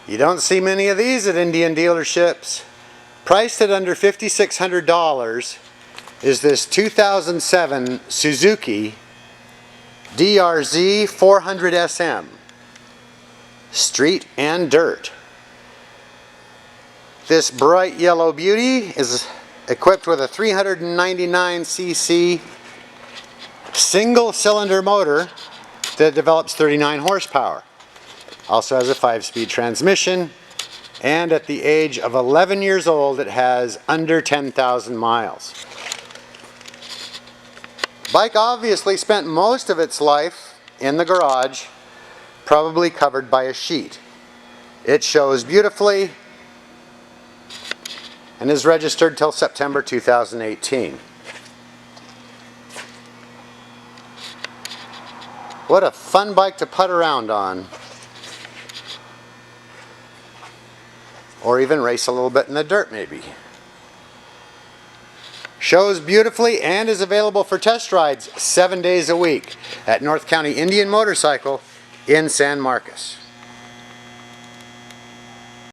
You don't see many of these at Indian dealerships. Priced at under $5,600 is this 2007 Suzuki DRZ 400 SM. Street and dirt. This bright yellow beauty is equipped with a 399cc single cylinder motor that develops 39 horsepower. Also has a 5-speed transmission, and at the age of 11 years old it has under 10,000 miles. Bike obviously spent most of its life in the garage, probably covered by a sheet. It shows beautifully and is registered till September 2018. What a fun bike to putt around on. Or even race a little bit in the dirt maybe. Shows beautifully and is available for test rides 7 days a week at North County Indian Motorcycle in San Marcos.